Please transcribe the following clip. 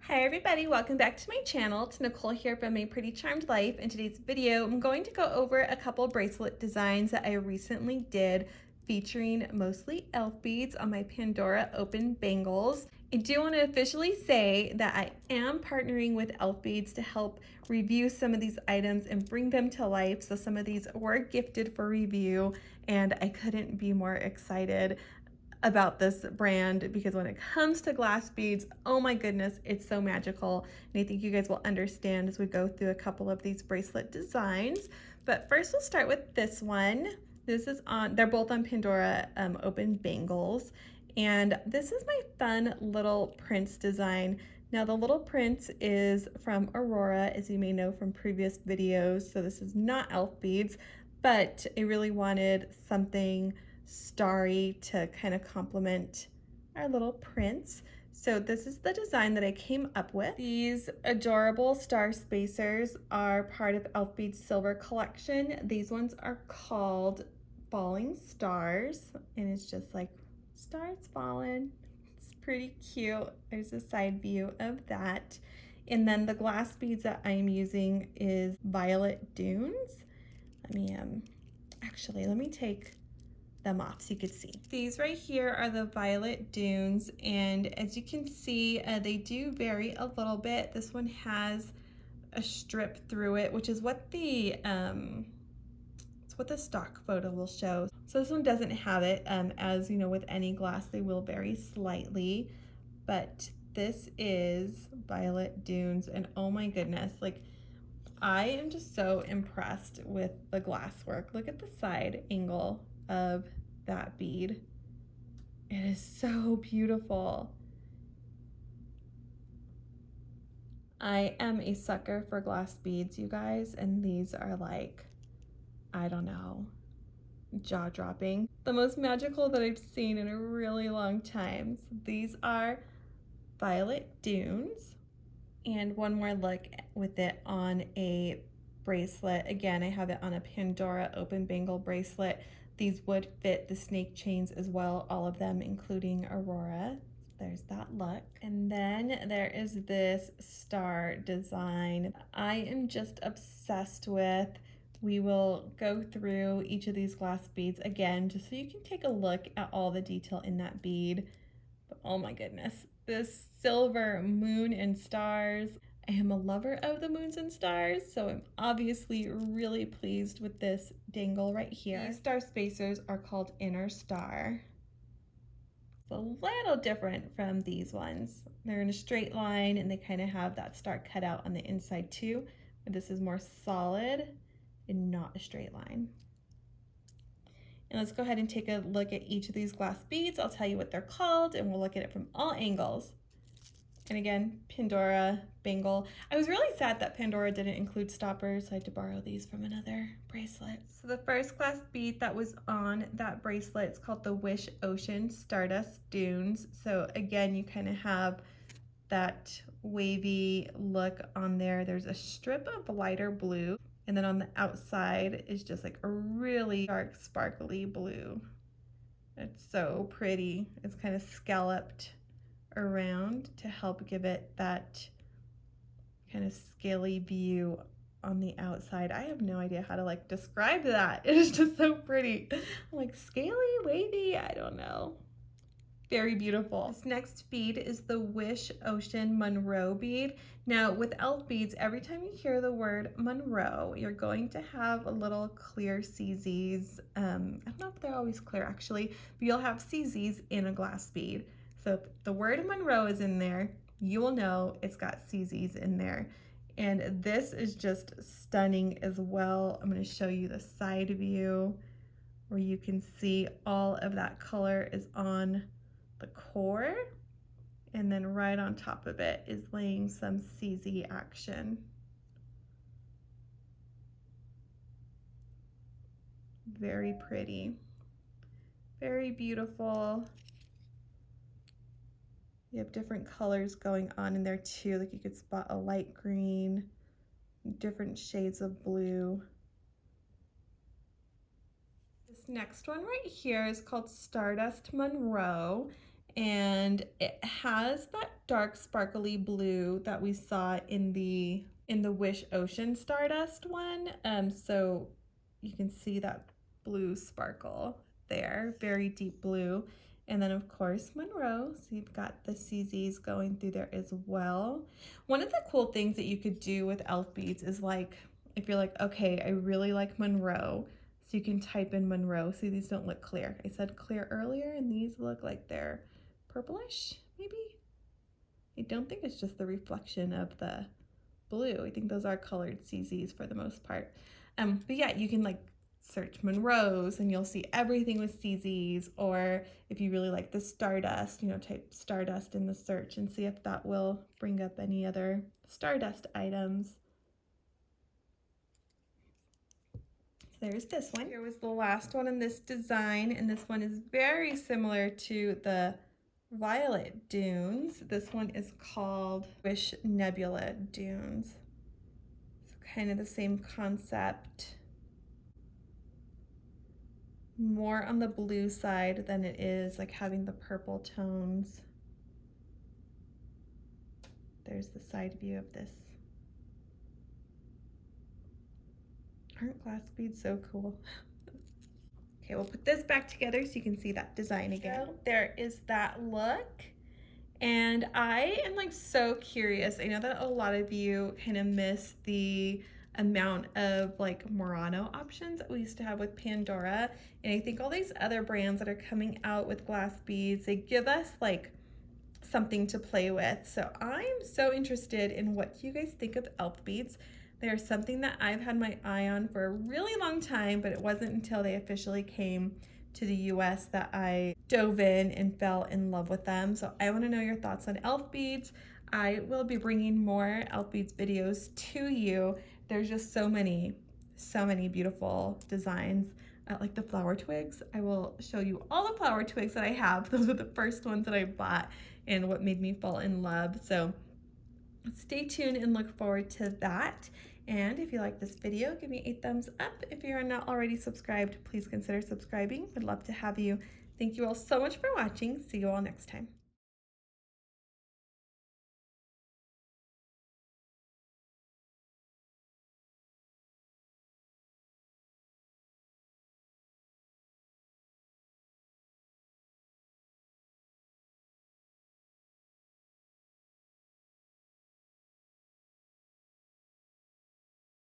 Hi everybody, welcome back to my channel. It's Nicole here from A Pretty Charmed Life. In today's video, I'm going to go over a couple bracelet designs that I recently did featuring mostly elf beads on my Pandora Open Bangles. I do want to officially say that I am partnering with elf beads to help review some of these items and bring them to life. So some of these were gifted for review and I couldn't be more excited about this brand because when it comes to glass beads, oh my goodness, it's so magical. And I think you guys will understand as we go through a couple of these bracelet designs. But first we'll start with this one. This is they're both on Pandora Open Bangles. And this is my fun little prince design. Now the little prince is from Aurora, as you may know from previous videos. So this is not elf beads, but I really wanted something starry to kind of complement our little prince. So this is the design that I came up with. These adorable star spacers are part of Elf Beads Silver collection. These ones are called Falling Stars, and it's just like stars falling. It's pretty cute. There's a side view of that. And then the glass beads that I'm using is Violet Dunes. Let me take them off so you could see. These right here are the Violet Dunes, and as you can see, they do vary a little bit. This one has a strip through it, which is what the stock photo will show. So this one doesn't have it. As you know, with any glass, they will vary slightly, but this is Violet Dunes, and oh my goodness, like I am just so impressed with the glass work. Look at the side angle of that bead. It is so beautiful. I am a sucker for glass beads, you guys, and these are like, I don't know, jaw-dropping. The most magical that I've seen in a really long time. So these are Violet Dunes, and one more look with it on a bracelet. Again, I have it on a Pandora Open Bangle bracelet. These would fit the snake chains as well, all of them, including Aurora. There's that look. And then there is this star design I am just obsessed with. We will go through each of these glass beads again, just so you can take a look at all the detail in that bead. But oh my goodness, this silver moon and stars. I am a lover of the moons and stars, so I'm obviously really pleased with this dangle right here. These star spacers are called Inner Star. It's a little different from these ones. They're in a straight line and they kind of have that star cut out on the inside too. But this is more solid and not a straight line. And let's go ahead and take a look at each of these glass beads. I'll tell you what they're called and we'll look at it from all angles. And again, Pandora bangle. I was really sad that Pandora didn't include stoppers, so I had to borrow these from another bracelet. So the first glass bead that was on that bracelet is called the Wish Ocean Stardust Dunes. So again, you kind of have that wavy look on there. There's a strip of lighter blue, and then on the outside is just like a really dark sparkly blue. It's so pretty. It's kind of scalloped around to help give it that kind of scaly view on the outside. I have no idea how to like describe that. It's just so pretty. I'm like scaly, wavy, I don't know. Very beautiful. This next bead is the Wish Ocean Monroe bead. Now with elf beads, every time you hear the word Monroe, you're going to have a little clear CZs. I don't know if they're always clear actually, but you'll have CZs in a glass bead. So if the word Monroe is in there, you will know it's got CZs in there. And this is just stunning as well. I'm going to show you the side view where you can see all of that color is on the core. And then right on top of it is laying some CZ action. Very pretty. Very beautiful. You have different colors going on in there too. Like you could spot a light green, different shades of blue. This next one right here is called Stardust Monroe. and it has that dark sparkly blue that we saw in the Wish Ocean Stardust one. So you can see that blue sparkle there, very deep blue. And then of course Monroe, so you've got the CZs going through there as well. One of the cool things that you could do with elf beads is like, if you're like, okay, I really like Monroe, so you can type in Monroe. See, these don't look clear. I said clear earlier, and these look like they're purplish, maybe? I don't think it's just the reflection of the blue. I think those are colored CZs for the most part. But yeah, you can like search Monroe's and you'll see everything with CZs, or if you really like the Stardust, you know, type Stardust in the search and see if that will bring up any other Stardust items. There's this one. Here was the last one in this design, and this one is very similar to the Violet Dunes. This one is called Wish Nebula Dunes. So kind of the same concept. More on the blue side than it is like having the purple tones. There's the side view of this. Aren't glass beads so cool? Okay, we'll put this back together so you can see that design again. There is that look. And I am like so curious. I know that a lot of you kind of miss the amount of like Murano options that we used to have with Pandora. And I think all these other brands that are coming out with glass beads, they give us like something to play with. So I am so interested in what you guys think of elf beads. They're something that I've had my eye on for a really long time, but it wasn't until they officially came to the US that I dove in and fell in love with them. So I want to know your thoughts on elf beads. I will be bringing more elf beads videos to you. There's just so many beautiful designs. Like the flower twigs, I will show you all the flower twigs that I have. Those were the first ones that I bought and what made me fall in love. So stay tuned and look forward to that. And if you like this video, give me a thumbs up. If you're not already subscribed, please consider subscribing. I'd love to have you. Thank you all so much for watching. See you all next time.